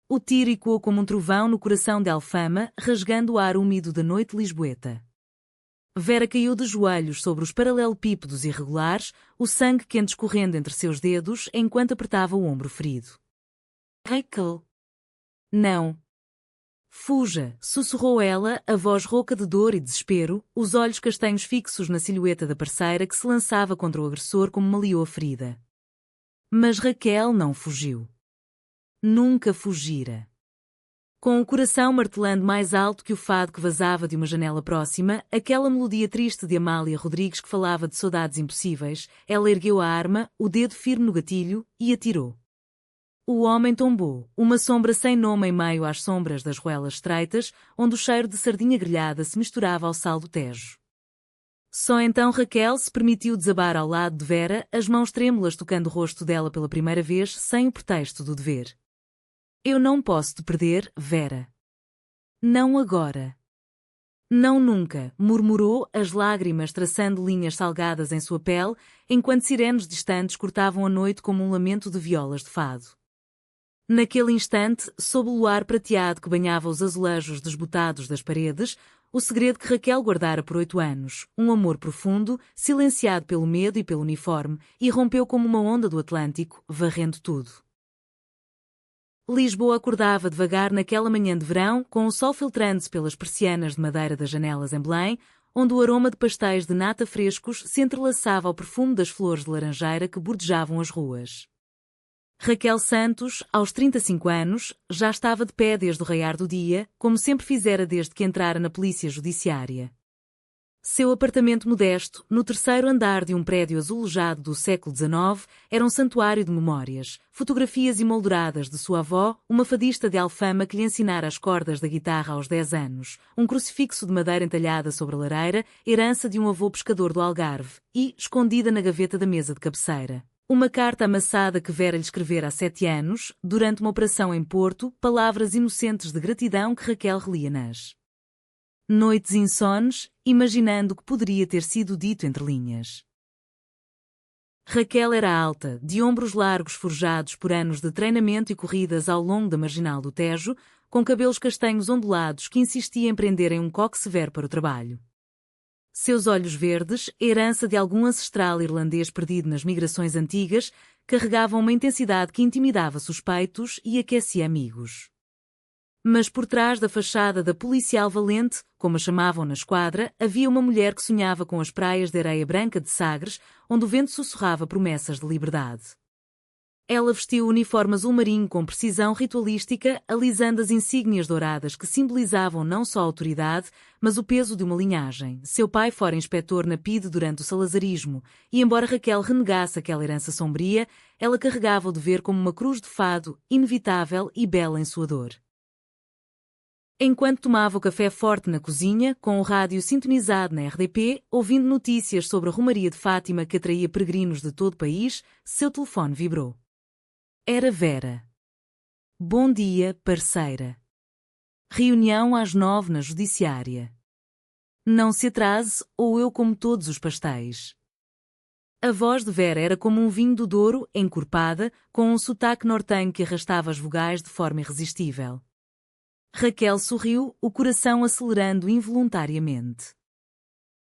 O tiro ecoou como um trovão no coração de Alfama, rasgando o ar úmido da noite lisboeta. Vera caiu de joelhos sobre os paralelepípedos irregulares, o sangue quente escorrendo entre seus dedos enquanto apertava o ombro ferido. Raquel. Não. Fuja, sussurrou ela, a voz rouca de dor e desespero, os olhos castanhos fixos na silhueta da parceira que se lançava contra o agressor como uma leoa ferida. Mas Raquel não fugiu. Nunca fugira. Com o coração martelando mais alto que o fado que vazava de uma janela próxima, aquela melodia triste de Amália Rodrigues que falava de saudades impossíveis, ela ergueu a arma, o dedo firme no gatilho, e atirou. O homem tombou, uma sombra sem nome em meio às sombras das ruelas estreitas, onde o cheiro de sardinha grelhada se misturava ao sal do Tejo. Só então Raquel se permitiu desabar ao lado de Vera, as mãos trêmulas tocando o rosto dela pela primeira vez, sem o pretexto do dever. Eu não posso te perder, Vera. Não agora. Não nunca, murmurou, as lágrimas traçando linhas salgadas em sua pele, enquanto sirenes distantes cortavam a noite como um lamento de violas de fado. Naquele instante, sob o luar prateado que banhava os azulejos desbotados das paredes, o segredo que Raquel guardara por 8 anos, um amor profundo, silenciado pelo medo e pelo uniforme, irrompeu como uma onda do Atlântico, varrendo tudo. Lisboa acordava devagar naquela manhã de verão, com o sol filtrando-se pelas persianas de madeira das janelas em Belém, onde o aroma de pastéis de nata frescos se entrelaçava ao perfume das flores de laranjeira que bordejavam as ruas. Raquel Santos, aos 35 anos, já estava de pé desde o raiar do dia, como sempre fizera desde que entrara na polícia judiciária. Seu apartamento modesto, no 3º andar de um prédio azulejado do século XIX, era um santuário de memórias, fotografias emolduradas de sua avó, uma fadista de Alfama que lhe ensinara as cordas da guitarra aos 10 anos, um crucifixo de madeira entalhada sobre a lareira, herança de um avô pescador do Algarve, e, escondida na gaveta da mesa de cabeceira, uma carta amassada que Vera lhe escrevera há 7 anos, durante uma operação em Porto, palavras inocentes de gratidão que Raquel relia nas noites insones, imaginando o que poderia ter sido dito entre linhas. Raquel era alta, de ombros largos forjados por anos de treinamento e corridas ao longo da marginal do Tejo, com cabelos castanhos ondulados que insistia em prenderem um coque severo para o trabalho. Seus olhos verdes, herança de algum ancestral irlandês perdido nas migrações antigas, carregavam uma intensidade que intimidava suspeitos e aquecia amigos. Mas por trás da fachada da policial valente, como a chamavam na esquadra, havia uma mulher que sonhava com as praias de areia branca de Sagres, onde o vento sussurrava promessas de liberdade. Ela vestiu o uniforme azul marinho com precisão ritualística, alisando as insígnias douradas que simbolizavam não só a autoridade, mas o peso de uma linhagem. Seu pai fora inspetor na PIDE durante o salazarismo, e embora Raquel renegasse aquela herança sombria, ela carregava o dever como uma cruz de fado, inevitável e bela em sua dor. Enquanto tomava o café forte na cozinha, com o rádio sintonizado na RDP, ouvindo notícias sobre a Romaria de Fátima que atraía peregrinos de todo o país, seu telefone vibrou. Era Vera. Bom dia, parceira. Reunião às 9 na judiciária. Não se atrase, ou eu como todos os pastéis. A voz de Vera era como um vinho do Douro, encorpada, com um sotaque nortenho que arrastava as vogais de forma irresistível. Raquel sorriu, o coração acelerando involuntariamente.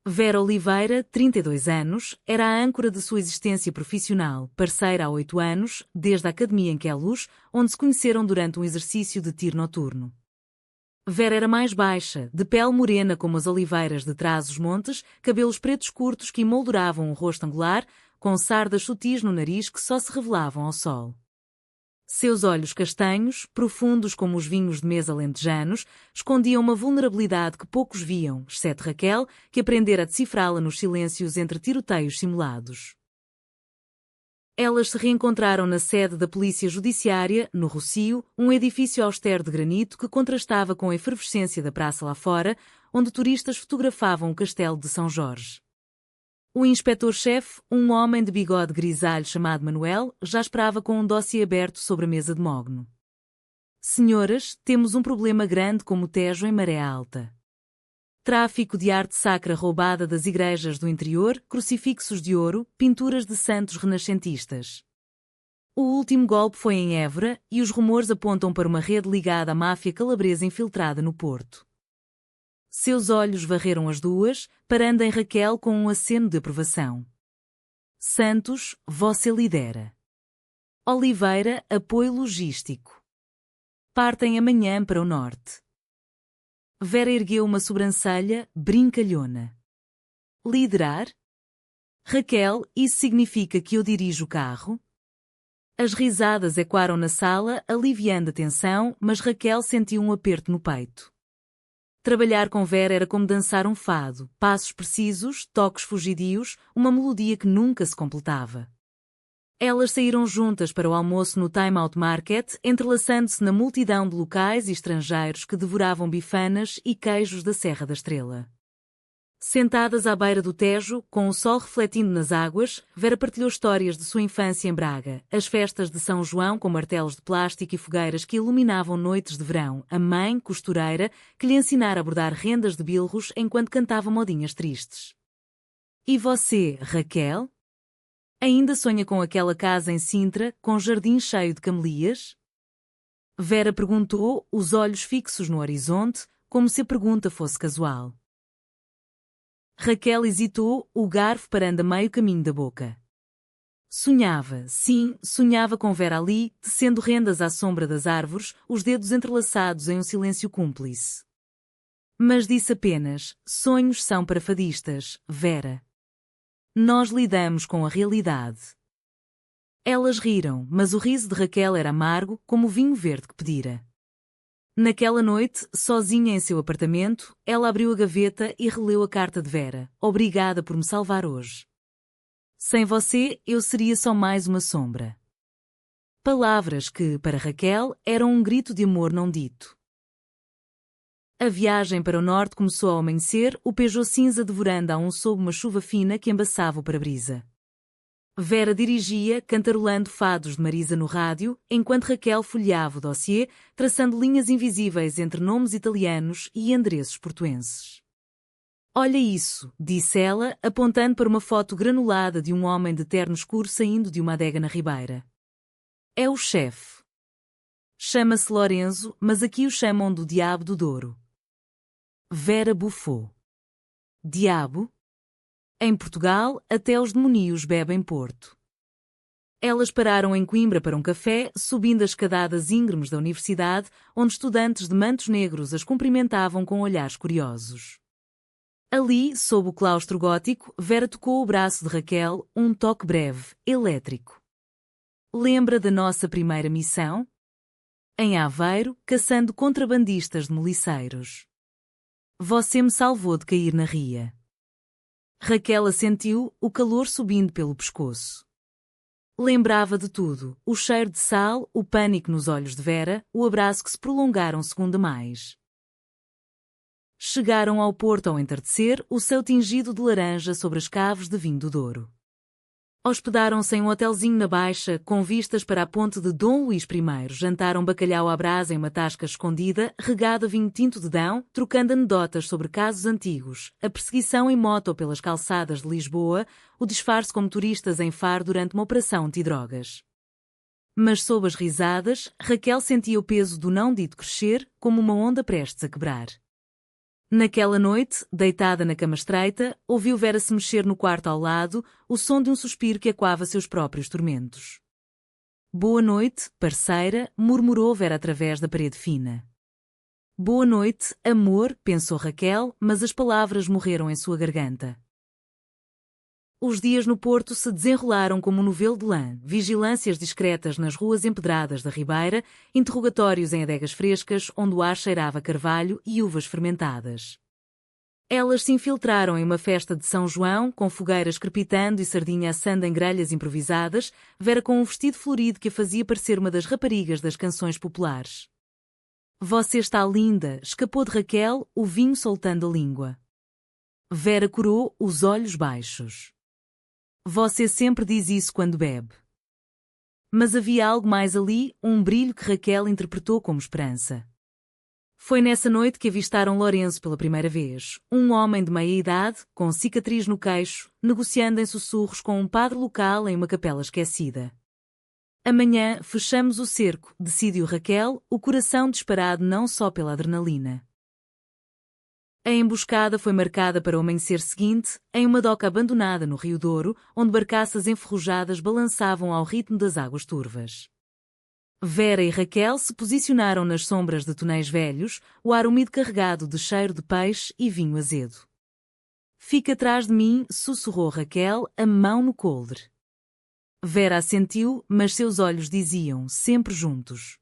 Vera Oliveira, 32 anos, era a âncora de sua existência profissional, parceira há 8 anos, desde a academia em Queluz, onde se conheceram durante um exercício de tiro noturno. Vera era mais baixa, de pele morena como as oliveiras de Trás-os-Montes, cabelos pretos curtos que emolduravam o rosto angular, com sardas sutis no nariz que só se revelavam ao sol. Seus olhos castanhos, profundos como os vinhos de mesa alentejanos, escondiam uma vulnerabilidade que poucos viam, exceto Raquel, que aprendera a decifrá-la nos silêncios entre tiroteios simulados. Elas se reencontraram na sede da Polícia Judiciária, no Rossio, um edifício austero de granito que contrastava com a efervescência da praça lá fora, onde turistas fotografavam o castelo de São Jorge. O inspetor-chefe, um homem de bigode grisalho chamado Manuel, já esperava com um dossiê aberto sobre a mesa de mogno. Senhoras, temos um problema grande como o Tejo em maré alta. Tráfico de arte sacra roubada das igrejas do interior, crucifixos de ouro, pinturas de santos renascentistas. O último golpe foi em Évora e os rumores apontam para uma rede ligada à máfia calabresa infiltrada no Porto. Seus olhos varreram as duas, parando em Raquel com um aceno de aprovação. Santos, você lidera. Oliveira, apoio logístico. Partem amanhã para o norte. Vera ergueu uma sobrancelha, brincalhona. Liderar? Raquel, isso significa que eu dirijo o carro? As risadas ecoaram na sala, aliviando a tensão, mas Raquel sentiu um aperto no peito. Trabalhar com Vera era como dançar um fado, passos precisos, toques fugidios, uma melodia que nunca se completava. Elas saíram juntas para o almoço no Time Out Market, entrelaçando-se na multidão de locais e estrangeiros que devoravam bifanas e queijos da Serra da Estrela. Sentadas à beira do Tejo, com o sol refletindo nas águas, Vera partilhou histórias de sua infância em Braga, as festas de São João com martelos de plástico e fogueiras que iluminavam noites de verão, a mãe, costureira, que lhe ensinara a bordar rendas de bilros enquanto cantava modinhas tristes. E você, Raquel? Ainda sonha com aquela casa em Sintra, com jardim cheio de camelias? Vera perguntou, os olhos fixos no horizonte, como se a pergunta fosse casual. Raquel hesitou, o garfo parando a meio caminho da boca. Sonhava, sim, sonhava com Vera ali, tecendo rendas à sombra das árvores, os dedos entrelaçados em um silêncio cúmplice. Mas disse apenas, sonhos são para fadistas, Vera. Nós lidamos com a realidade. Elas riram, mas o riso de Raquel era amargo, como o vinho verde que pedira. Naquela noite, sozinha em seu apartamento, ela abriu a gaveta e releu a carta de Vera. Obrigada por me salvar hoje. Sem você, eu seria só mais uma sombra. Palavras que, para Raquel, eram um grito de amor não dito. A viagem para o norte começou ao amanhecer, o Peugeot cinza devorando a um sob uma chuva fina que embaçava o para-brisa. Vera dirigia, cantarolando fados de Marisa no rádio, enquanto Raquel folheava o dossiê, traçando linhas invisíveis entre nomes italianos e endereços portuenses. Olha isso, disse ela, apontando para uma foto granulada de um homem de terno escuro saindo de uma adega na Ribeira. É o chefe. Chama-se Lorenzo, mas aqui o chamam do Diabo do Douro. Vera bufou. Diabo? Em Portugal, até os demónios bebem Porto. Elas pararam em Coimbra para um café, subindo as escadadas íngremes da universidade, onde estudantes de mantos negros as cumprimentavam com olhares curiosos. Ali, sob o claustro gótico, Vera tocou o braço de Raquel, um toque breve, elétrico. Lembra da nossa primeira missão? Em Aveiro, caçando contrabandistas de moliceiros. Você me salvou de cair na ria. Raquel assentiu, o calor subindo pelo pescoço. Lembrava de tudo, o cheiro de sal, o pânico nos olhos de Vera, o abraço que se prolongaram um segundo a mais. Chegaram ao porto ao entardecer, o céu tingido de laranja sobre as caves de vinho do Douro. Hospedaram-se em um hotelzinho na Baixa, com vistas para a ponte de Dom Luís I. Jantaram bacalhau à brasa em uma tasca escondida, regado a vinho tinto de Dão, trocando anedotas sobre casos antigos, a perseguição em moto pelas calçadas de Lisboa, o disfarce como turistas em Faro durante uma operação antidrogas. Mas sob as risadas, Raquel sentia o peso do não dito crescer, como uma onda prestes a quebrar. Naquela noite, deitada na cama estreita, ouviu Vera se mexer no quarto ao lado, o som de um suspiro que ecoava seus próprios tormentos. Boa noite, parceira, murmurou Vera através da parede fina. Boa noite, amor, pensou Raquel, mas as palavras morreram em sua garganta. Os dias no Porto se desenrolaram como um novelo de lã, vigilâncias discretas nas ruas empedradas da Ribeira, interrogatórios em adegas frescas onde o ar cheirava a carvalho e uvas fermentadas. Elas se infiltraram em uma festa de São João, com fogueiras crepitando e sardinha assando em grelhas improvisadas, Vera com um vestido florido que a fazia parecer uma das raparigas das canções populares. Você está linda, escapou de Raquel, o vinho soltando a língua. Vera corou, os olhos baixos. Você sempre diz isso quando bebe. Mas havia algo mais ali, um brilho que Raquel interpretou como esperança. Foi nessa noite que avistaram Lorenzo pela primeira vez, um homem de meia-idade, com cicatriz no queixo, negociando em sussurros com um padre local em uma capela esquecida. Amanhã fechamos o cerco, decidiu Raquel, o coração disparado não só pela adrenalina. A emboscada foi marcada para o amanhecer seguinte, em uma doca abandonada no Rio Douro, onde barcaças enferrujadas balançavam ao ritmo das águas turvas. Vera e Raquel se posicionaram nas sombras de tonéis velhos, o ar úmido carregado de cheiro de peixe e vinho azedo. Fica atrás de mim, sussurrou Raquel, a mão no coldre. Vera assentiu, mas seus olhos diziam, sempre juntos.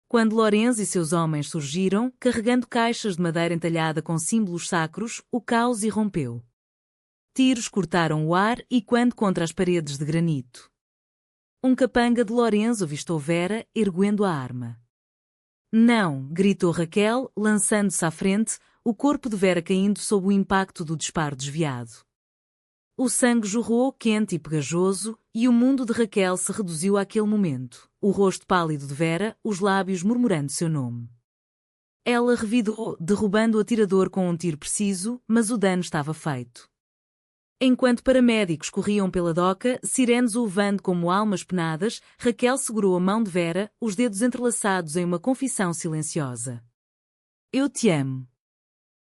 Quando Lourenço e seus homens surgiram, carregando caixas de madeira entalhada com símbolos sacros, o caos irrompeu. Tiros cortaram o ar e quando contra as paredes de granito. Um capanga de Lourenço avistou Vera, erguendo a arma. Não, gritou Raquel, lançando-se à frente, o corpo de Vera caindo sob o impacto do disparo desviado. O sangue jorrou, quente e pegajoso, e o mundo de Raquel se reduziu àquele momento, o rosto pálido de Vera, os lábios murmurando seu nome. Ela revidou, derrubando o atirador com um tiro preciso, mas o dano estava feito. Enquanto paramédicos corriam pela doca, sirenes o levando como almas penadas, Raquel segurou a mão de Vera, os dedos entrelaçados em uma confissão silenciosa. Eu te amo.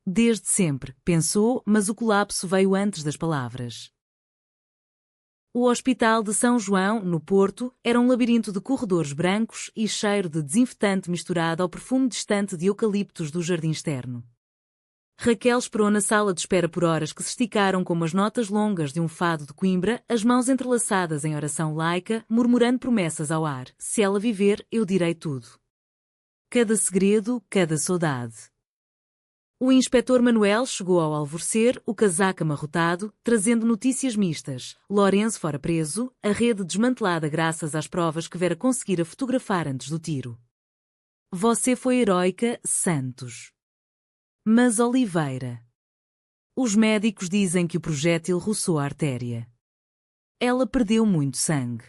Desde sempre, pensou, mas o colapso veio antes das palavras. O Hospital de São João, no Porto, era um labirinto de corredores brancos e cheiro de desinfetante misturado ao perfume distante de eucaliptos do jardim externo. Raquel esperou na sala de espera por horas que se esticaram como as notas longas de um fado de Coimbra, as mãos entrelaçadas em oração laica, murmurando promessas ao ar. Se ela viver, eu direi tudo. Cada segredo, cada saudade. O inspetor Manuel chegou ao alvorecer, o casaco amarrotado, trazendo notícias mistas. Lourenço fora preso, a rede desmantelada graças às provas que Vera conseguira fotografar antes do tiro. Você foi heroica, Santos. Mas Oliveira. Os médicos dizem que o projétil roçou a artéria. Ela perdeu muito sangue.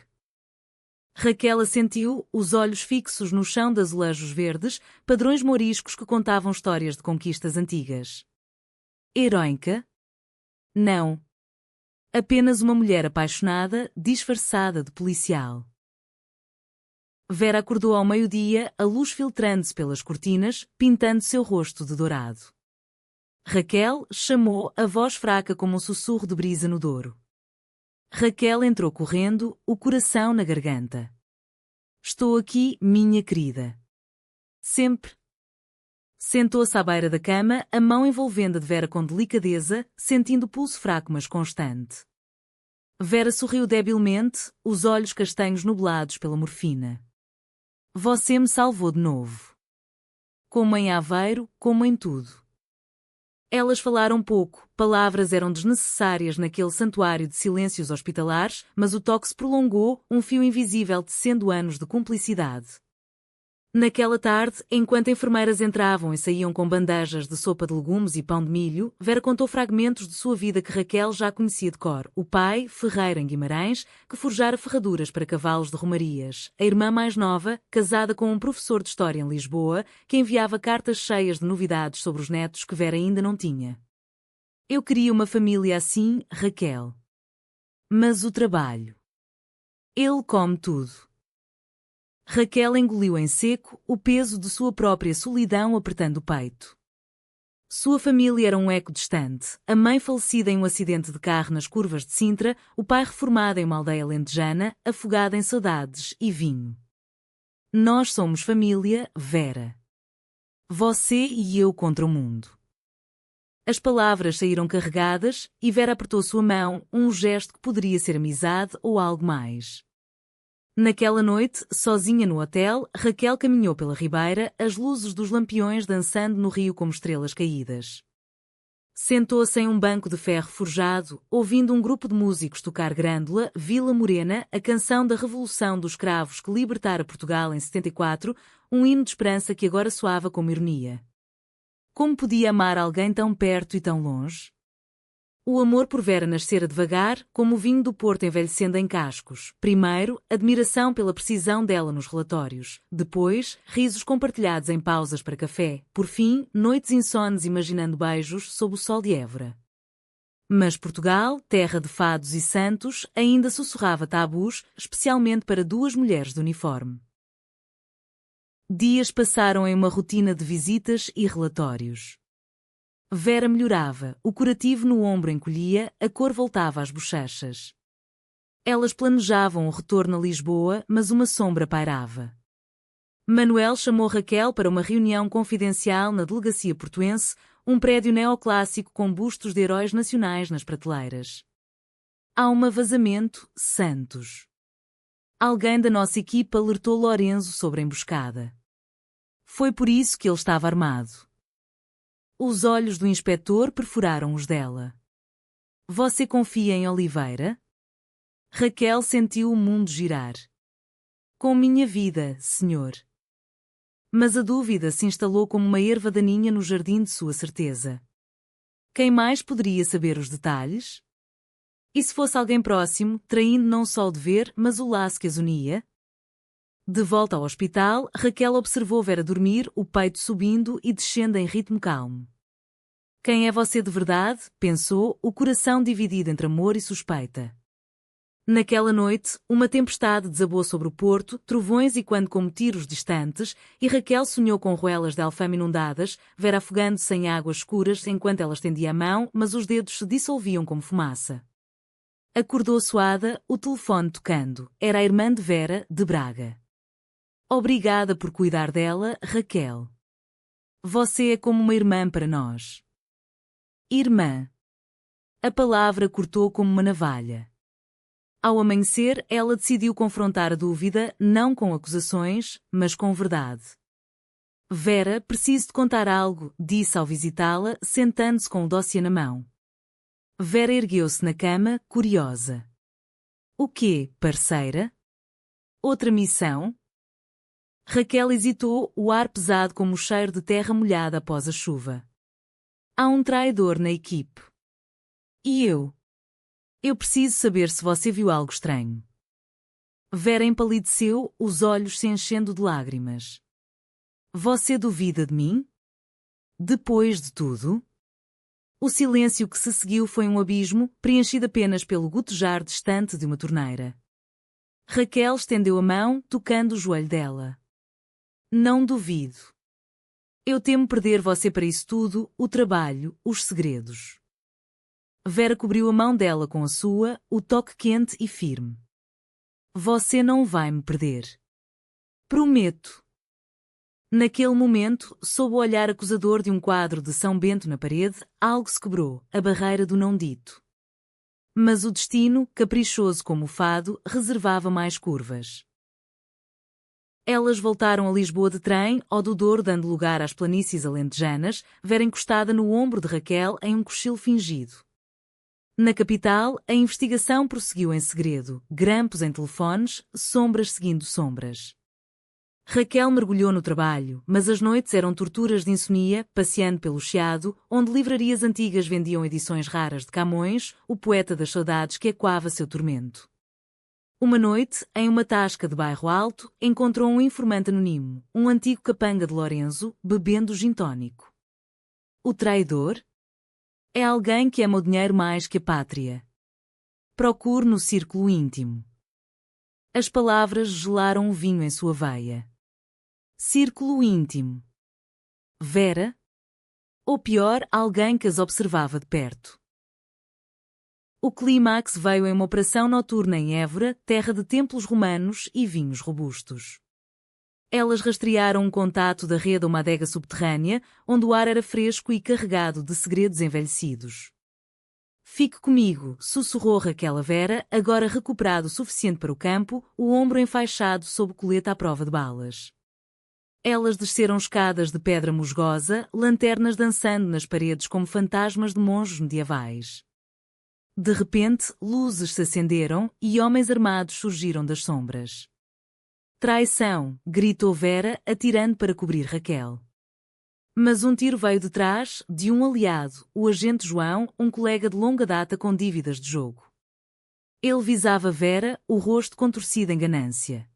Raquel assentiu, os olhos fixos no chão de azulejos verdes, padrões mouriscos que contavam histórias de conquistas antigas. Heroica? Não. Apenas uma mulher apaixonada, disfarçada de policial. Vera acordou ao meio-dia, a luz filtrando-se pelas cortinas, pintando seu rosto de dourado. Raquel chamou, a voz fraca como um sussurro de brisa no Douro. Raquel entrou correndo, o coração na garganta. Estou aqui, minha querida. Sempre. Sentou-se à beira da cama, a mão envolvendo a de Vera com delicadeza, sentindo o pulso fraco mas constante. Vera sorriu debilmente, os olhos castanhos nublados pela morfina. Você me salvou de novo. Como em Aveiro, como em tudo. Elas falaram pouco, palavras eram desnecessárias naquele santuário de silêncios hospitalares, mas o toque se prolongou, um fio invisível tecendo anos de cumplicidade. Naquela tarde, enquanto enfermeiras entravam e saíam com bandejas de sopa de legumes e pão de milho, Vera contou fragmentos de sua vida que Raquel já conhecia de cor. O pai, ferreiro em Guimarães, que forjara ferraduras para cavalos de romarias. A irmã mais nova, casada com um professor de história em Lisboa, que enviava cartas cheias de novidades sobre os netos que Vera ainda não tinha. Eu queria uma família assim, Raquel. Mas o trabalho. Ele come tudo. Raquel engoliu em seco o peso de sua própria solidão apertando o peito. Sua família era um eco distante, a mãe falecida em um acidente de carro nas curvas de Sintra, o pai reformado em uma aldeia lentejana, afogado em saudades e vinho. Nós somos família, Vera. Você e eu contra o mundo. As palavras saíram carregadas e Vera apertou sua mão, um gesto que poderia ser amizade ou algo mais. Naquela noite, sozinha no hotel, Raquel caminhou pela ribeira, as luzes dos lampiões dançando no rio como estrelas caídas. Sentou-se em um banco de ferro forjado, ouvindo um grupo de músicos tocar Grândola, Vila Morena, a canção da Revolução dos Cravos que libertara Portugal em 74, um hino de esperança que agora soava como ironia. Como podia amar alguém tão perto e tão longe? O amor por Vera nascera devagar, como o vinho do Porto envelhecendo em cascos. Primeiro, admiração pela precisão dela nos relatórios. Depois, risos compartilhados em pausas para café. Por fim, noites insones imaginando beijos sob o sol de Évora. Mas Portugal, terra de fados e santos, ainda sussurrava tabus, especialmente para duas mulheres de uniforme. Dias passaram em uma rotina de visitas e relatórios. Vera melhorava, o curativo no ombro encolhia, a cor voltava às bochechas. Elas planejavam o retorno a Lisboa, mas uma sombra pairava. Manuel chamou Raquel para uma reunião confidencial na delegacia portuense, um prédio neoclássico com bustos de heróis nacionais nas prateleiras. Há um vazamento, Santos. Alguém da nossa equipa alertou Lorenzo sobre a emboscada. Foi por isso que ele estava armado. Os olhos do inspetor perfuraram os dela. Você confia em Oliveira? Raquel sentiu o mundo girar. Com minha vida, senhor. Mas a dúvida se instalou como uma erva daninha no jardim de sua certeza. Quem mais poderia saber os detalhes? E se fosse alguém próximo, traindo não só o dever, mas o laço que as unia? De volta ao hospital, Raquel observou Vera dormir, o peito subindo e descendo em ritmo calmo. Quem é você de verdade? Pensou, o coração dividido entre amor e suspeita. Naquela noite, uma tempestade desabou sobre o porto, trovões e quando como tiros distantes, e Raquel sonhou com roelas de alfame inundadas, Vera afogando-se em águas escuras enquanto ela estendia a mão, mas os dedos se dissolviam como fumaça. Acordou suada, o telefone tocando. Era a irmã de Vera, de Braga. Obrigada por cuidar dela, Raquel. Você é como uma irmã para nós. Irmã. A palavra cortou como uma navalha. Ao amanhecer, ela decidiu confrontar a dúvida, não com acusações, mas com verdade. Vera, preciso de contar algo, disse ao visitá-la, sentando-se com o dossiê na mão. Vera ergueu-se na cama, curiosa. O quê, parceira? Outra missão? Raquel hesitou, o ar pesado como o cheiro de terra molhada após a chuva. Há um traidor na equipe. E eu? Eu preciso saber se você viu algo estranho. Vera empalideceu, os olhos se enchendo de lágrimas. Você duvida de mim? Depois de tudo? O silêncio que se seguiu foi um abismo, preenchido apenas pelo gotejar distante de uma torneira. Raquel estendeu a mão, tocando o joelho dela. Não duvido. Eu temo perder você para isso tudo, o trabalho, os segredos. Vera cobriu a mão dela com a sua, o toque quente e firme. Você não vai me perder. Prometo. Naquele momento, sob o olhar acusador de um quadro de São Bento na parede, algo se quebrou, a barreira do não dito. Mas o destino, caprichoso como o fado, reservava mais curvas. Elas voltaram a Lisboa de trem, ao do Douro dando lugar às planícies alentejanas, Vera encostada no ombro de Raquel em um cochilo fingido. Na capital, a investigação prosseguiu em segredo, grampos em telefones, sombras seguindo sombras. Raquel mergulhou no trabalho, mas as noites eram torturas de insomnia, passeando pelo Chiado, onde livrarias antigas vendiam edições raras de Camões, o poeta das saudades que ecoava seu tormento. Uma noite, em uma tasca de Bairro Alto, encontrou um informante anónimo, um antigo capanga de Lorenzo, bebendo gin tónico. O traidor? É alguém que ama o dinheiro mais que a pátria. Procure no círculo íntimo. As palavras gelaram o vinho em sua veia. Círculo íntimo. Vera? Ou pior, alguém que as observava de perto. O clímax veio em uma operação noturna em Évora, terra de templos romanos e vinhos robustos. Elas rastrearam um contato da rede a uma adega subterrânea, onde o ar era fresco e carregado de segredos envelhecidos. Fique comigo, sussurrou Raquel a Vera, agora recuperado o suficiente para o campo, o ombro enfaixado sob colete à prova de balas. Elas desceram escadas de pedra musgosa, lanternas dançando nas paredes como fantasmas de monges medievais. De repente, luzes se acenderam e homens armados surgiram das sombras. Traição! Gritou Vera, atirando para cobrir Raquel. Mas um tiro veio de trás, de um aliado, o agente João, um colega de longa data com dívidas de jogo. Ele visava Vera, o rosto contorcido em ganância.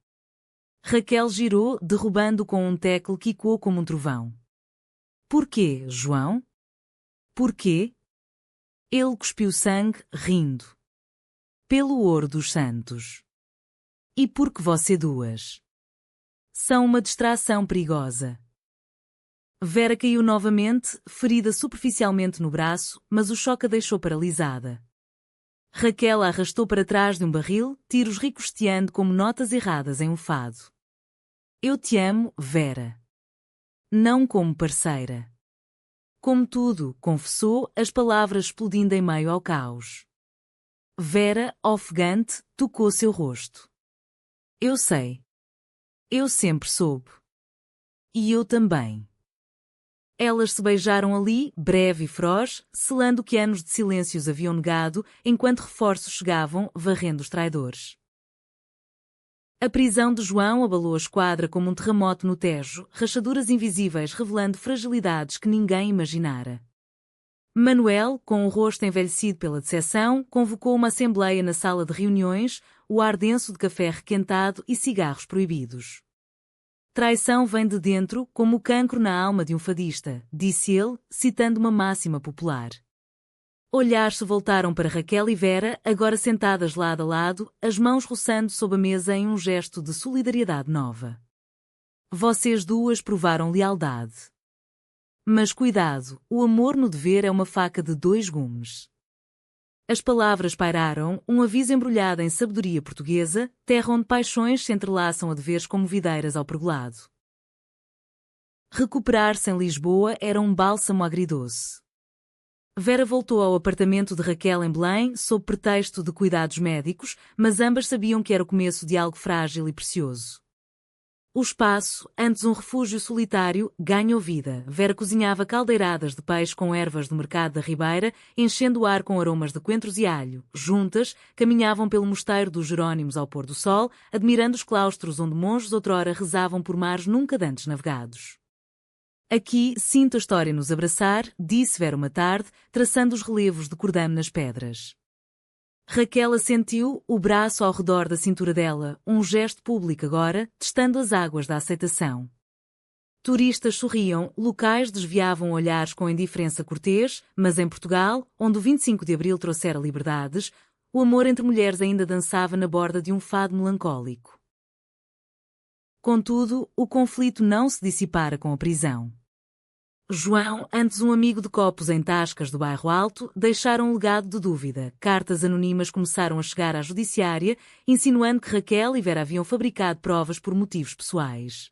Raquel girou, derrubando com um tecle que ecoou como um trovão. Porquê, João? Porquê? Ele cuspiu sangue, rindo. Pelo ouro dos santos. E porque você duas são uma distração perigosa. Vera caiu novamente, ferida superficialmente no braço, mas o choque a deixou paralisada. Raquel a arrastou para trás de um barril, tiros ricocheteando como notas erradas em um fado. Eu te amo, Vera. Não como parceira. Como tudo, confessou, as palavras explodindo em meio ao caos. Vera, ofegante, tocou seu rosto. Eu sei. Eu sempre soube. E eu também. Elas se beijaram ali, breve e feroz, selando que anos de silêncios haviam negado, enquanto reforços chegavam, varrendo os traidores. A prisão de João abalou a esquadra como um terremoto no Tejo, rachaduras invisíveis revelando fragilidades que ninguém imaginara. Manuel, com o rosto envelhecido pela decepção, convocou uma assembleia na sala de reuniões, o ar denso de café requentado e cigarros proibidos. Traição vem de dentro, como o cancro na alma de um fadista, disse ele, citando uma máxima popular. Olhares se voltaram para Raquel e Vera, agora sentadas lado a lado, as mãos roçando sob a mesa em um gesto de solidariedade nova. Vocês duas provaram lealdade. Mas cuidado, o amor no dever é uma faca de dois gumes. As palavras pairaram, um aviso embrulhado em sabedoria portuguesa, terra onde paixões se entrelaçam a deveres como videiras ao pergolado. Recuperar-se em Lisboa era um bálsamo agridoce. Vera voltou ao apartamento de Raquel em Belém, sob pretexto de cuidados médicos, mas ambas sabiam que era o começo de algo frágil e precioso. O espaço, antes um refúgio solitário, ganhou vida. Vera cozinhava caldeiradas de peixe com ervas do mercado da Ribeira, enchendo o ar com aromas de coentros e alho. Juntas, caminhavam pelo mosteiro dos Jerónimos ao pôr do sol, admirando os claustros onde monges outrora rezavam por mares nunca dantes navegados. Aqui sinto a história nos abraçar, disse Vera uma tarde, traçando os relevos de cordame nas pedras. Raquel assentiu, o braço ao redor da cintura dela, um gesto público agora, testando as águas da aceitação. Turistas sorriam, locais desviavam olhares com indiferença cortês, mas em Portugal, onde o 25 de Abril trouxera liberdades, o amor entre mulheres ainda dançava na borda de um fado melancólico. Contudo, o conflito não se dissipara com a prisão. João, antes um amigo de copos em tascas do bairro Alto, deixaram um legado de dúvida. Cartas anônimas começaram a chegar à judiciária, insinuando que Raquel e Vera haviam fabricado provas por motivos pessoais.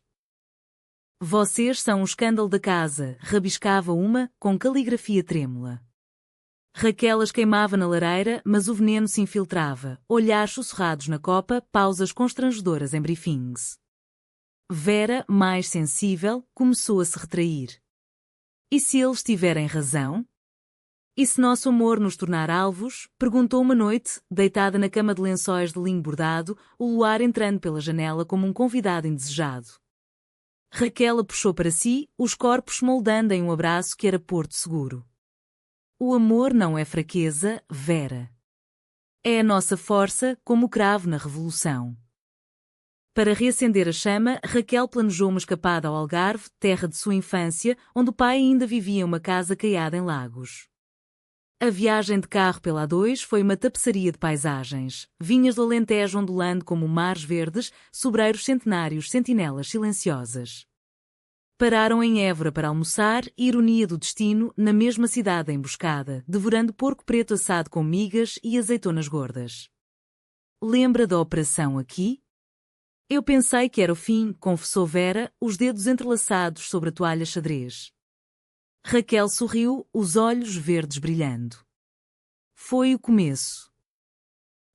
Vocês são um escândalo da casa, rabiscava uma, com caligrafia trêmula. Raquel as queimava na lareira, mas o veneno se infiltrava, olhares sussurrados na copa, pausas constrangedoras em briefings. Vera, mais sensível, começou a se retrair. E se eles tiverem razão? E se nosso amor nos tornar alvos? Perguntou uma noite, deitada na cama de lençóis de linho bordado, o luar entrando pela janela como um convidado indesejado. Raquel a puxou para si, os corpos moldando em um abraço que era porto seguro. O amor não é fraqueza, Vera. É a nossa força, como o cravo na revolução. Para reacender a chama, Raquel planejou uma escapada ao Algarve, terra de sua infância, onde o pai ainda vivia em uma casa caiada em Lagos. A viagem de carro pela A2 foi uma tapeçaria de paisagens, vinhas do Alentejo ondulando como mares verdes, sobreiros centenários, sentinelas silenciosas. Pararam em Évora para almoçar, ironia do destino, na mesma cidade emboscada, devorando porco preto assado com migas e azeitonas gordas. Lembra da operação aqui? Eu pensei que era o fim, confessou Vera, os dedos entrelaçados sobre a toalha xadrez. Raquel sorriu, os olhos verdes brilhando. Foi o começo.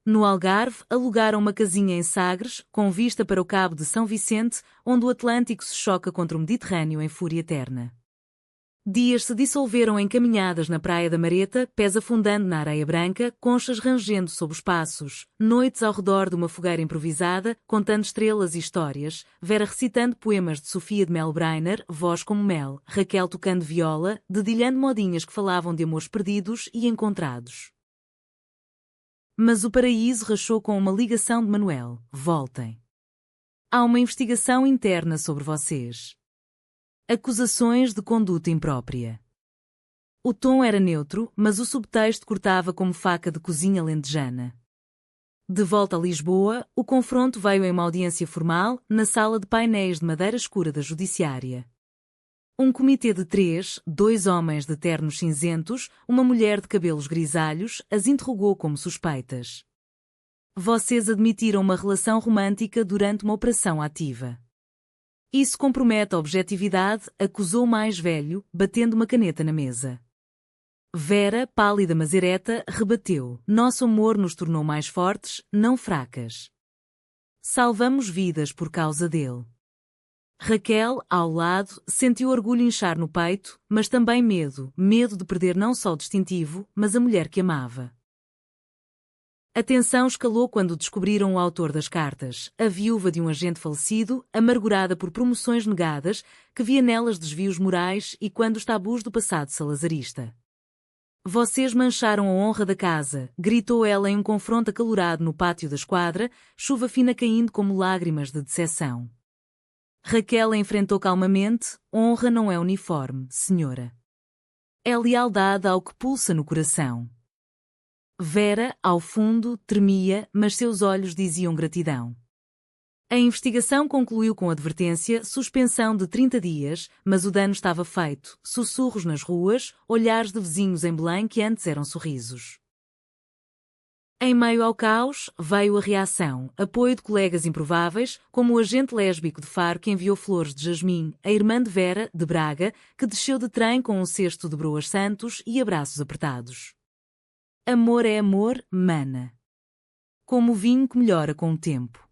No Algarve, alugaram uma casinha em Sagres, com vista para o Cabo de São Vicente, onde o Atlântico se choca contra o Mediterrâneo em fúria eterna. Dias se dissolveram em caminhadas na praia da Mareta, pés afundando na areia branca, conchas rangendo sob os passos, noites ao redor de uma fogueira improvisada, contando estrelas e histórias, Vera recitando poemas de Sofia de Melbrenner, voz como mel, Raquel tocando viola, dedilhando modinhas que falavam de amores perdidos e encontrados. Mas o paraíso rachou com uma ligação de Manuel. Voltem. Há uma investigação interna sobre vocês. Acusações de conduta imprópria. O tom era neutro, mas o subtexto cortava como faca de cozinha lentejana. De volta a Lisboa, o confronto veio em uma audiência formal, na sala de painéis de madeira escura da Judiciária. Um comitê de 3, 2 homens de ternos cinzentos, uma mulher de cabelos grisalhos, as interrogou como suspeitas. Vocês admitiram uma relação romântica durante uma operação ativa. Isso compromete a objetividade, acusou o mais velho, batendo uma caneta na mesa. Vera, pálida mas ereta, rebateu. Nosso amor nos tornou mais fortes, não fracas. Salvamos vidas por causa dele. Raquel, ao lado, sentiu orgulho inchar no peito, mas também medo de perder não só o distintivo, mas a mulher que amava. A tensão escalou quando descobriram o autor das cartas, a viúva de um agente falecido, amargurada por promoções negadas, que via nelas desvios morais e quando os tabus do passado salazarista. Vocês mancharam a honra da casa, gritou ela em um confronto acalorado no pátio da esquadra, chuva fina caindo como lágrimas de decepção. Raquel enfrentou calmamente, honra não é uniforme, senhora. É lealdade ao que pulsa no coração. Vera, ao fundo, tremia, mas seus olhos diziam gratidão. A investigação concluiu com advertência, suspensão de 30 dias, mas o dano estava feito, sussurros nas ruas, olhares de vizinhos em Belém que antes eram sorrisos. Em meio ao caos, veio a reação, apoio de colegas improváveis, como o agente lésbico de Faro que enviou flores de jasmim, a irmã de Vera, de Braga, que desceu de trem com um cesto de broas santos e abraços apertados. Amor é amor, mana. Como o vinho que melhora com o tempo.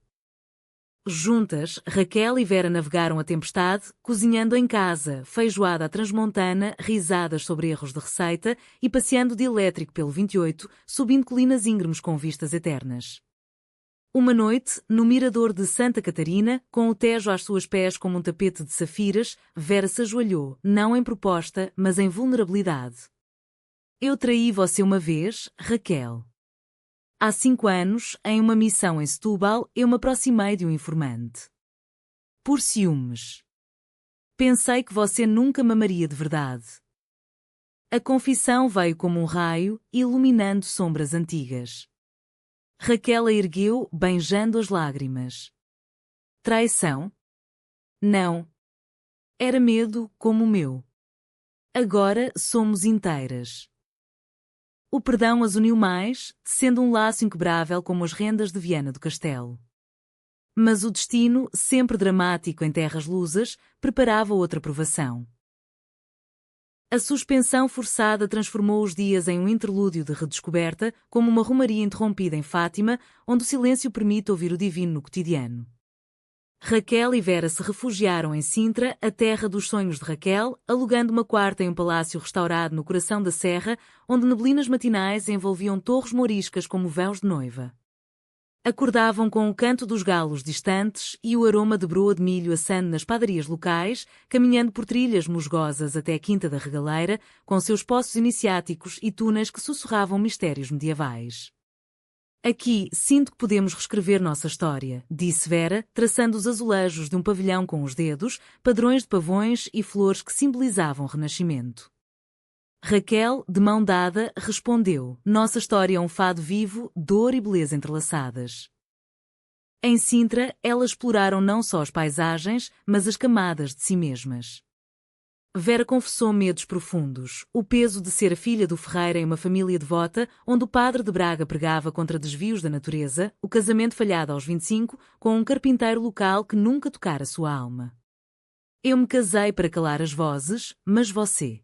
Juntas, Raquel e Vera navegaram a tempestade, cozinhando em casa, feijoada à transmontana, risadas sobre erros de receita e passeando de elétrico pelo 28, subindo colinas íngremes com vistas eternas. Uma noite, no mirador de Santa Catarina, com o Tejo às suas pés como um tapete de safiras, Vera se ajoelhou, não em proposta, mas em vulnerabilidade. Eu traí você uma vez, Raquel. Há 5 anos, em uma missão em Setúbal, eu me aproximei de um informante. Por ciúmes. Pensei que você nunca me amaria de verdade. A confissão veio como um raio, iluminando sombras antigas. Raquel a ergueu, benjando as lágrimas. Traição? Não. Era medo, como o meu. Agora somos inteiras. O perdão as uniu mais, sendo um laço inquebrável como as rendas de Viana do Castelo. Mas o destino, sempre dramático em terras lusas, preparava outra provação. A suspensão forçada transformou os dias em um interlúdio de redescoberta, como uma romaria interrompida em Fátima, onde o silêncio permite ouvir o divino no cotidiano. Raquel e Vera se refugiaram em Sintra, a terra dos sonhos de Raquel, alugando uma quarta em um palácio restaurado no coração da serra, onde neblinas matinais envolviam torres mouriscas como véus de noiva. Acordavam com o canto dos galos distantes e o aroma de broa de milho assando nas padarias locais, caminhando por trilhas musgosas até a Quinta da Regaleira, com seus poços iniciáticos e túneis que sussurravam mistérios medievais. Aqui, sinto que podemos reescrever nossa história, disse Vera, traçando os azulejos de um pavilhão com os dedos, padrões de pavões e flores que simbolizavam o renascimento. Raquel, de mão dada, respondeu, nossa história é um fado vivo, dor e beleza entrelaçadas. Em Sintra, elas exploraram não só as paisagens, mas as camadas de si mesmas. Vera confessou medos profundos, o peso de ser a filha do Ferreira em uma família devota, onde o padre de Braga pregava contra desvios da natureza, o casamento falhado aos 25, com um carpinteiro local que nunca tocara sua alma. Eu me casei para calar as vozes, mas você...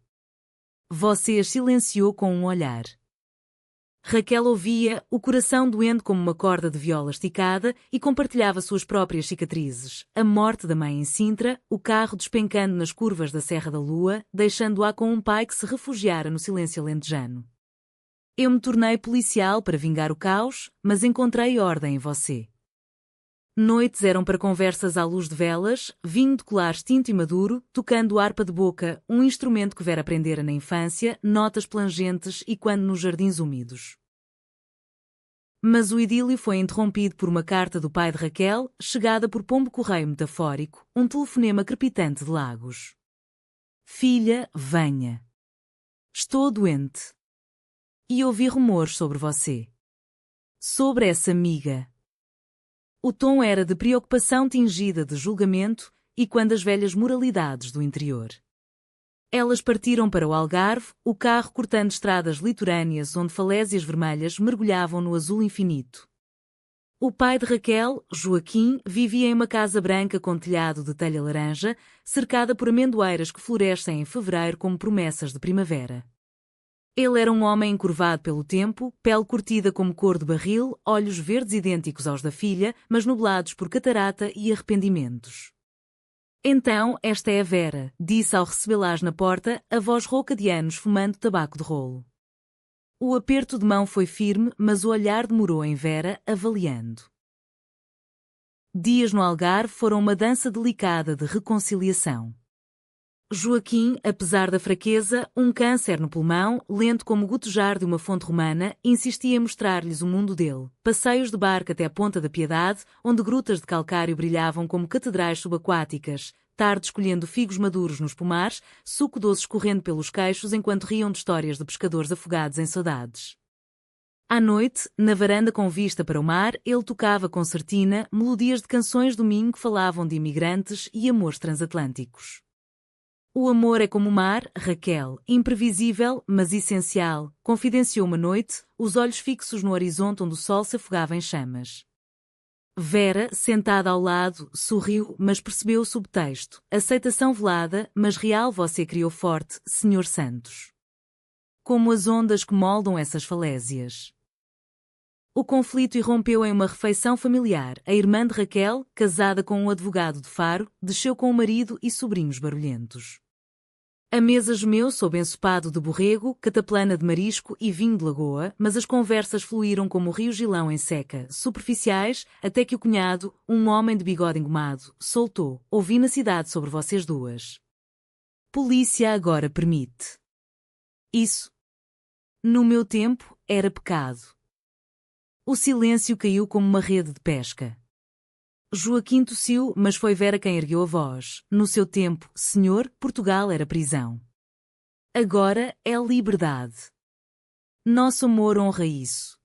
Você as silenciou com um olhar. Raquel ouvia, o coração doendo como uma corda de viola esticada, e compartilhava suas próprias cicatrizes, a morte da mãe em Sintra, o carro despencando nas curvas da Serra da Lua, deixando-a com um pai que se refugiara no silêncio alentejano. Eu me tornei policial para vingar o caos, mas encontrei ordem em você. Noites eram para conversas à luz de velas, vinho de colar extinto e maduro, tocando harpa de boca, um instrumento que Vera aprendera na infância, notas plangentes e quando nos jardins úmidos. Mas o idílio foi interrompido por uma carta do pai de Raquel, chegada por pombo-correio metafórico, um telefonema crepitante de Lagos. Filha, venha. Estou doente. E ouvi rumores sobre você. Sobre essa amiga. O tom era de preocupação tingida de julgamento e quando as velhas moralidades do interior. Elas partiram para o Algarve, o carro cortando estradas litorâneas onde falésias vermelhas mergulhavam no azul infinito. O pai de Raquel, Joaquim, vivia em uma casa branca com telhado de telha laranja, cercada por amendoeiras que florescem em fevereiro como promessas de primavera. Ele era um homem encurvado pelo tempo, pele curtida como cor de barril, olhos verdes idênticos aos da filha, mas nublados por catarata e arrependimentos. Então, esta é a Vera, disse ao recebê-las na porta, a voz rouca de anos fumando tabaco de rolo. O aperto de mão foi firme, mas o olhar demorou em Vera, avaliando. Dias no Algarve foram uma dança delicada de reconciliação. Joaquim, apesar da fraqueza, um câncer no pulmão, lento como o gotejar de uma fonte romana, insistia em mostrar-lhes o mundo dele. Passeios de barco até a Ponta da Piedade, onde grutas de calcário brilhavam como catedrais subaquáticas, tardes colhendo figos maduros nos pomares, suco doce escorrendo pelos queixos enquanto riam de histórias de pescadores afogados em saudades. À noite, na varanda com vista para o mar, ele tocava concertina, melodias de canções do Minho que falavam de imigrantes e amores transatlânticos. O amor é como o mar, Raquel, imprevisível, mas essencial, confidenciou uma noite, os olhos fixos no horizonte onde o sol se afogava em chamas. Vera, sentada ao lado, sorriu, mas percebeu o subtexto. Aceitação velada, mas real você criou forte, Senhor Santos. Como as ondas que moldam essas falésias. O conflito irrompeu em uma refeição familiar. A irmã de Raquel, casada com um advogado de Faro, desceu com o marido e sobrinhos barulhentos. A mesa gemeu sob ensopado de borrego, cataplana de marisco e vinho de lagoa, mas as conversas fluíram como o rio Gilão em seca, superficiais, até que o cunhado, um homem de bigode engomado, soltou: ouvi na cidade sobre vocês duas. Polícia agora permite. Isso. No meu tempo, era pecado. O silêncio caiu como uma rede de pesca. Joaquim tossiu, mas foi Vera quem ergueu a voz. No seu tempo, senhor, Portugal era prisão. Agora é liberdade. Nosso amor honra isso.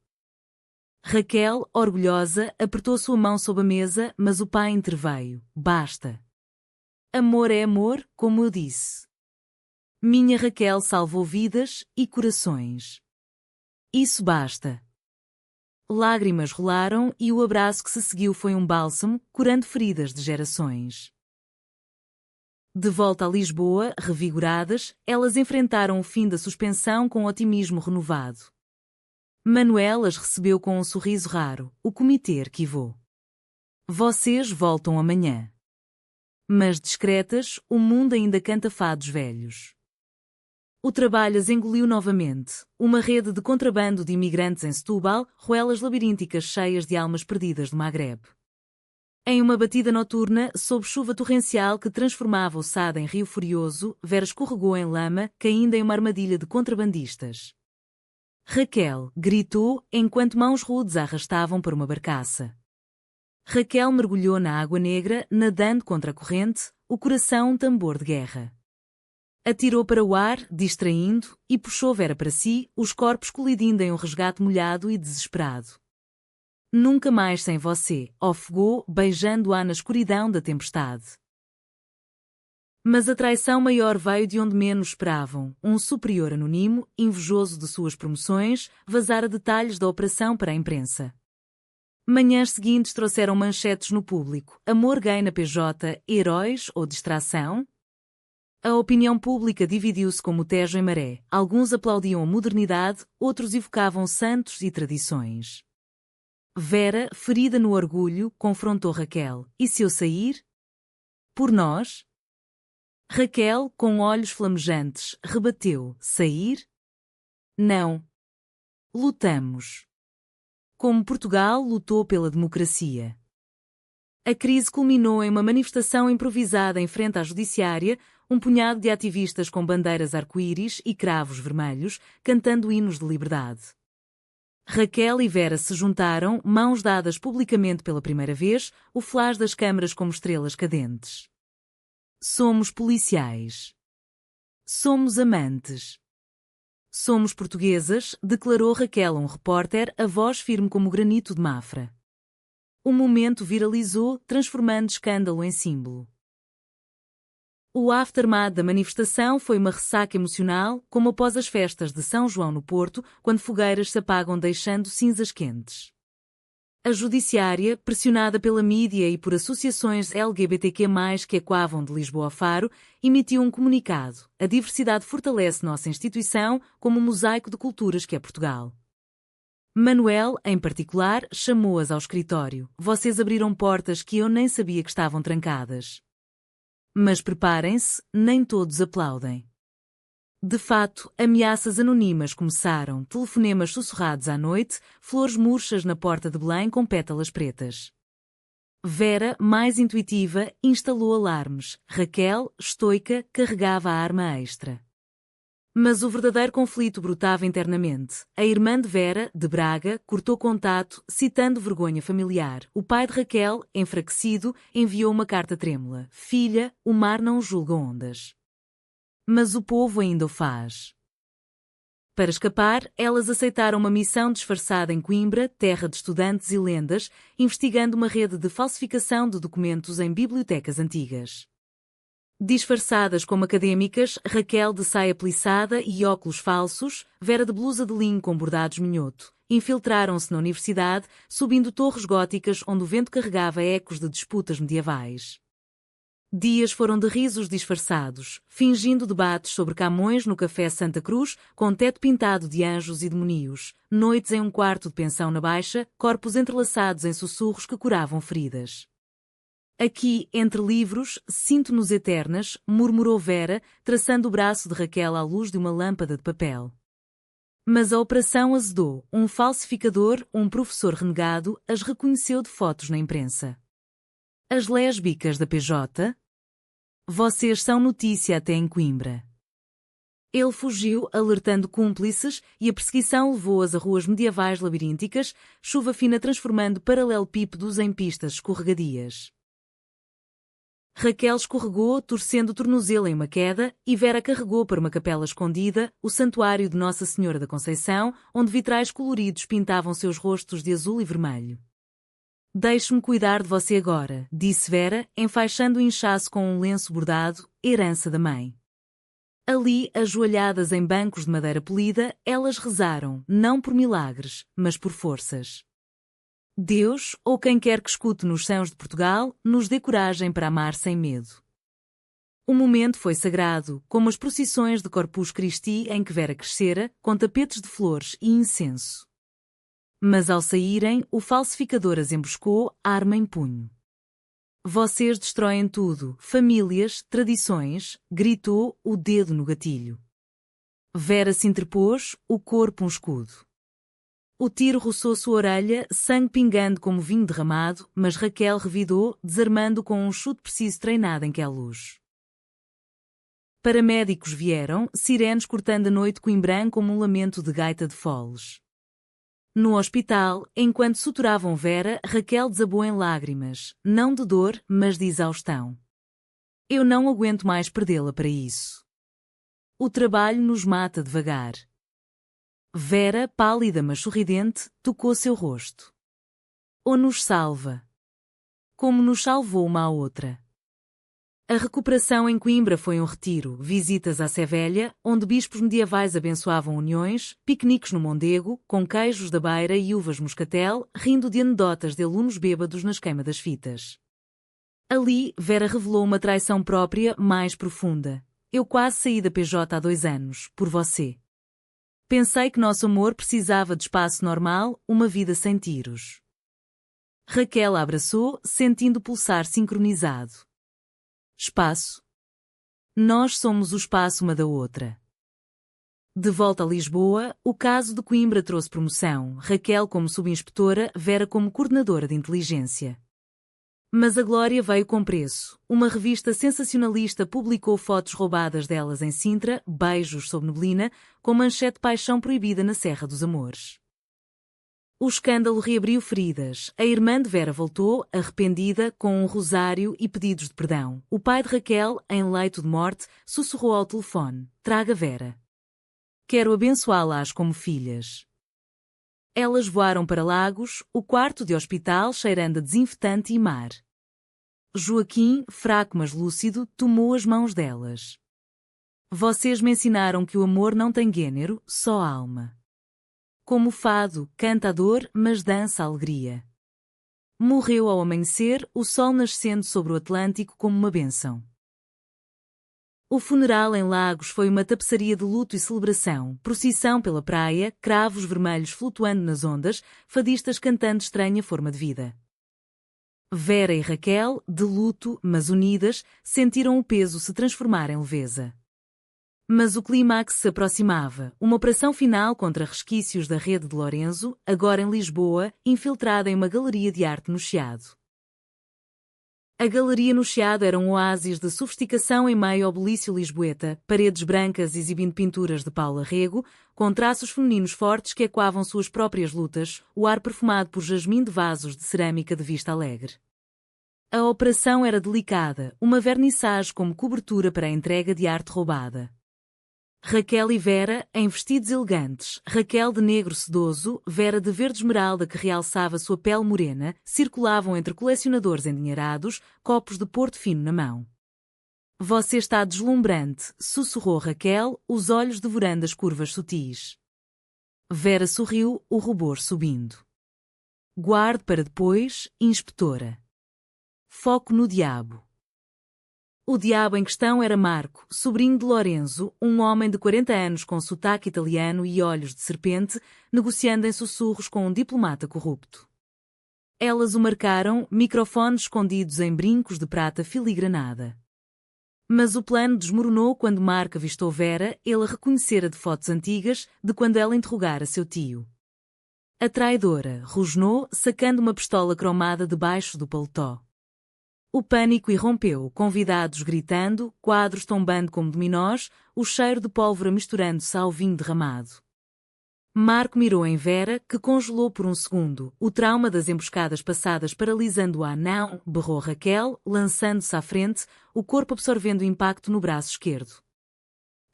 Raquel, orgulhosa, apertou sua mão sob a mesa, mas o pai interveio. Basta. Amor é amor, como eu disse. Minha Raquel salvou vidas e corações. Isso basta. Lágrimas rolaram e o abraço que se seguiu foi um bálsamo, curando feridas de gerações. De volta a Lisboa, revigoradas, elas enfrentaram o fim da suspensão com otimismo renovado. Manuel as recebeu com um sorriso raro. O comitê arquivou. Vocês voltam amanhã. Mas discretas, o mundo ainda canta fados velhos. O trabalho as engoliu novamente. Uma rede de contrabando de imigrantes em Setúbal, ruelas labirínticas cheias de almas perdidas do Magrebe. Em uma batida noturna, sob chuva torrencial que transformava o Sado em rio furioso, Vera escorregou em lama, caindo em uma armadilha de contrabandistas. Raquel, gritou, enquanto mãos rudes a arrastavam para uma barcaça. Raquel mergulhou na água negra, nadando contra a corrente, o coração um tambor de guerra. Atirou para o ar, distraindo, e puxou Vera para si, os corpos colidindo em um resgate molhado e desesperado. Nunca mais sem você, ofegou, beijando-a na escuridão da tempestade. Mas a traição maior veio de onde menos esperavam. Um superior anônimo, invejoso de suas promoções, vazara detalhes da operação para a imprensa. Manhãs seguintes trouxeram manchetes no público. Amor gay na PJ, heróis ou distração? A opinião pública dividiu-se como o Tejo em maré. Alguns aplaudiam a modernidade, outros evocavam santos e tradições. Vera, ferida no orgulho, confrontou Raquel. E se eu sair? Por nós? Raquel, com olhos flamejantes, rebateu. Sair? Não. Lutamos. Como Portugal lutou pela democracia. A crise culminou em uma manifestação improvisada em frente à judiciária, um punhado de ativistas com bandeiras arco-íris e cravos vermelhos, cantando hinos de liberdade. Raquel e Vera se juntaram, mãos dadas publicamente pela primeira vez, o flash das câmaras como estrelas cadentes. Somos policiais. Somos amantes. Somos portuguesas, declarou Raquel a um repórter, a voz firme como granito de Mafra. O momento viralizou, transformando escândalo em símbolo. O aftermath da manifestação foi uma ressaca emocional, como após as festas de São João no Porto, quando fogueiras se apagam deixando cinzas quentes. A judiciária, pressionada pela mídia e por associações LGBTQ+, que ecoavam de Lisboa a Faro, emitiu um comunicado: a diversidade fortalece nossa instituição como um mosaico de culturas que é Portugal. Manuel, em particular, chamou-as ao escritório: vocês abriram portas que eu nem sabia que estavam trancadas. Mas preparem-se, nem todos aplaudem. De fato, ameaças anônimas começaram, telefonemas sussurrados à noite, flores murchas na porta de Belém com pétalas pretas. Vera, mais intuitiva, instalou alarmes. Raquel, estoica, carregava a arma extra. Mas o verdadeiro conflito brotava internamente. A irmã de Vera, de Braga, cortou contato, citando vergonha familiar. O pai de Raquel, enfraquecido, enviou uma carta trêmula: filha, o mar não julga ondas. Mas o povo ainda o faz. Para escapar, elas aceitaram uma missão disfarçada em Coimbra, terra de estudantes e lendas, investigando uma rede de falsificação de documentos em bibliotecas antigas. Disfarçadas como acadêmicas, Raquel de saia plissada e óculos falsos, Vera de blusa de linho com bordados minhoto, infiltraram-se na universidade, subindo torres góticas onde o vento carregava ecos de disputas medievais. Dias foram de risos disfarçados, fingindo debates sobre Camões no Café Santa Cruz, com teto pintado de anjos e demoníos, noites em um quarto de pensão na Baixa, corpos entrelaçados em sussurros que curavam feridas. Aqui, entre livros, sinto-nos eternas, murmurou Vera, traçando o braço de Raquel à luz de uma lâmpada de papel. Mas a operação azedou. Um falsificador, um professor renegado, as reconheceu de fotos na imprensa. As lésbicas da PJ? Vocês são notícia até em Coimbra. Ele fugiu, alertando cúmplices, e a perseguição levou-as a ruas medievais labirínticas, chuva fina transformando paralelepípedos em pistas escorregadias. Raquel escorregou, torcendo o tornozelo em uma queda, e Vera carregou para uma capela escondida, o santuário de Nossa Senhora da Conceição, onde vitrais coloridos pintavam seus rostos de azul e vermelho. Deixe-me cuidar de você agora, disse Vera, enfaixando o inchaço com um lenço bordado, herança da mãe. Ali, ajoelhadas em bancos de madeira polida, elas rezaram, não por milagres, mas por forças. Deus, ou quem quer que escute nos céus de Portugal, nos dê coragem para amar sem medo. O momento foi sagrado, como as procissões de Corpus Christi em que Vera crescera, com tapetes de flores e incenso. Mas ao saírem, o falsificador as emboscou, arma em punho. Vocês destroem tudo, famílias, tradições, gritou, o dedo no gatilho. Vera se interpôs, o corpo um escudo. O tiro roçou sua orelha, sangue pingando como vinho derramado, mas Raquel revidou, desarmando com um chute preciso treinado em que há luz. Paramédicos vieram, sirenes cortando a noite coimbrã como um lamento de gaita de foles. No hospital, enquanto suturavam Vera, Raquel desabou em lágrimas, não de dor, mas de exaustão. Eu não aguento mais perdê-la para isso. O trabalho nos mata devagar. Vera, pálida mas sorridente, tocou seu rosto. Ou nos salva. Como nos salvou uma à outra. A recuperação em Coimbra foi um retiro, visitas à Sé Velha, onde bispos medievais abençoavam uniões, piqueniques no Mondego, com queijos da Beira e uvas moscatel, rindo de anedotas de alunos bêbados na esquema das fitas. Ali, Vera revelou uma traição própria mais profunda. Eu quase saí da PJ há 2 anos, por você. Pensei que nosso amor precisava de espaço normal, uma vida sem tiros. Raquel a abraçou, sentindo pulsar sincronizado. Espaço. Nós somos o espaço uma da outra. De volta a Lisboa, o caso de Coimbra trouxe promoção, Raquel como subinspetora, Vera como coordenadora de inteligência. Mas a glória veio com preço. Uma revista sensacionalista publicou fotos roubadas delas em Sintra, beijos sob neblina, com manchete paixão proibida na Serra dos Amores. O escândalo reabriu feridas. A irmã de Vera voltou, arrependida, com um rosário e pedidos de perdão. O pai de Raquel, em leito de morte, sussurrou ao telefone: traga Vera. Quero abençoá-las como filhas. Elas voaram para Lagos, o quarto de hospital cheirando a desinfetante e mar. Joaquim, fraco mas lúcido, tomou as mãos delas. Vocês me ensinaram que o amor não tem gênero, só alma. Como o fado, canta a dor, mas dança a alegria. Morreu ao amanhecer, o sol nascendo sobre o Atlântico como uma bênção. O funeral em Lagos foi uma tapeçaria de luto e celebração, procissão pela praia, cravos vermelhos flutuando nas ondas, fadistas cantando estranha forma de vida. Vera e Raquel, de luto, mas unidas, sentiram o peso se transformar em leveza. Mas o clímax se aproximava, uma operação final contra resquícios da rede de Lorenzo, agora em Lisboa, infiltrada em uma galeria de arte no Chiado. A galeria no Chiado era um oásis de sofisticação em meio ao bulício lisboeta, paredes brancas exibindo pinturas de Paula Rego, com traços femininos fortes que ecoavam suas próprias lutas, o ar perfumado por jasmim de vasos de cerâmica de vista alegre. A operação era delicada, uma vernissage como cobertura para a entrega de arte roubada. Raquel e Vera, em vestidos elegantes, Raquel de negro sedoso, Vera de verde esmeralda que realçava sua pele morena, circulavam entre colecionadores endinheirados, copos de porto fino na mão. Você está deslumbrante, sussurrou Raquel, os olhos devorando as curvas sutis. Vera sorriu, o rubor subindo. Guarde para depois, inspetora. Foco no diabo. O diabo em questão era Marco, sobrinho de Lorenzo, um homem de 40 anos com sotaque italiano e olhos de serpente, negociando em sussurros com um diplomata corrupto. Elas o marcaram, microfones escondidos em brincos de prata filigranada. Mas o plano desmoronou quando Marco avistou Vera, ele a reconhecera de fotos antigas, de quando ela interrogara seu tio. A traidora rosnou, sacando uma pistola cromada debaixo do paletó. O pânico irrompeu, convidados gritando, quadros tombando como dominós, o cheiro de pólvora misturando-se ao vinho derramado. Marco mirou em Vera, que congelou por um segundo, o trauma das emboscadas passadas paralisando-a. Não, berrou Raquel, lançando-se à frente, o corpo absorvendo o impacto no braço esquerdo.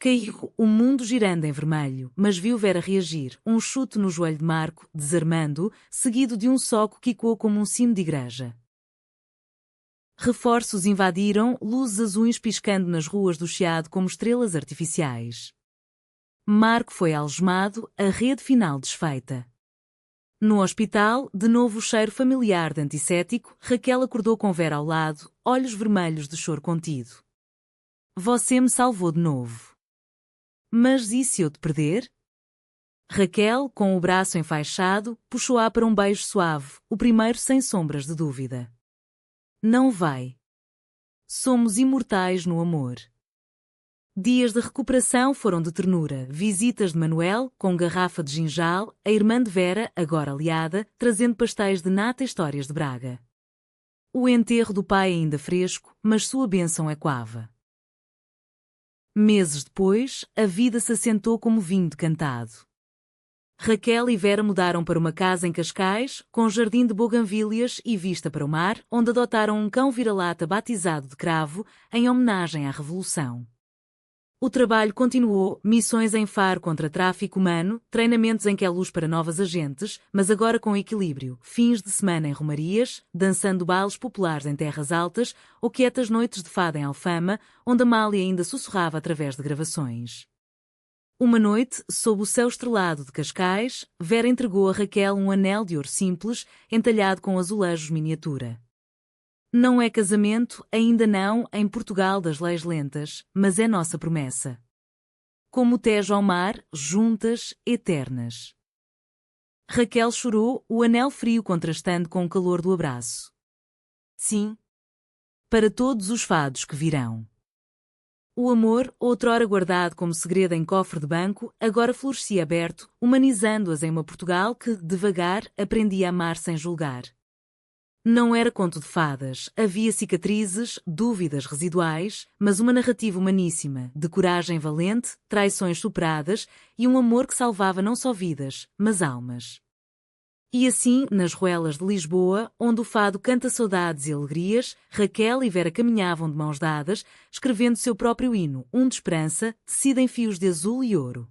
Caiu, o mundo girando em vermelho, mas viu Vera reagir, um chute no joelho de Marco, desarmando-o, seguido de um soco que ecoou como um sino de igreja. Reforços invadiram, luzes azuis piscando nas ruas do Chiado como estrelas artificiais. Marco foi algemado, a rede final desfeita. No hospital, de novo o cheiro familiar de antisséptico, Raquel acordou com Vera ao lado, olhos vermelhos de choro contido. Você me salvou de novo. Mas e se eu te perder? Raquel, com o braço enfaixado, puxou-a para um beijo suave, o primeiro sem sombras de dúvida. Não vai. Somos imortais no amor. Dias de recuperação foram de ternura, visitas de Manuel, com garrafa de ginjal, a irmã de Vera, agora aliada, trazendo pastéis de nata e histórias de Braga. O enterro do pai ainda fresco, mas sua bênção ecoava. Meses depois, a vida se assentou como vinho decantado. Raquel e Vera mudaram para uma casa em Cascais, com jardim de buganvílias e vista para o mar, onde adotaram um cão vira-lata batizado de Cravo, em homenagem à Revolução. O trabalho continuou, missões em Faro contra tráfico humano, treinamentos em Queluz para novas agentes, mas agora com equilíbrio, fins de semana em romarias, dançando bailes populares em terras altas, ou quietas noites de fado em Alfama, onde Amália ainda sussurrava através de gravações. Uma noite, sob o céu estrelado de Cascais, Vera entregou a Raquel um anel de ouro simples, entalhado com azulejos miniatura. Não é casamento, ainda não, em Portugal das leis lentas, mas é nossa promessa. Como o Tejo ao mar, juntas, eternas. Raquel chorou, o anel frio contrastando com o calor do abraço. Sim. Para todos os fados que virão. O amor, outrora guardado como segredo em cofre de banco, agora florescia aberto, humanizando-as em uma Portugal que, devagar, aprendia a amar sem julgar. Não era conto de fadas, havia cicatrizes, dúvidas residuais, mas uma narrativa humaníssima, de coragem valente, traições superadas e um amor que salvava não só vidas, mas almas. E assim, nas ruelas de Lisboa, onde o fado canta saudades e alegrias, Raquel e Vera caminhavam de mãos dadas, escrevendo seu próprio hino, um de esperança, tecido em fios de azul e ouro.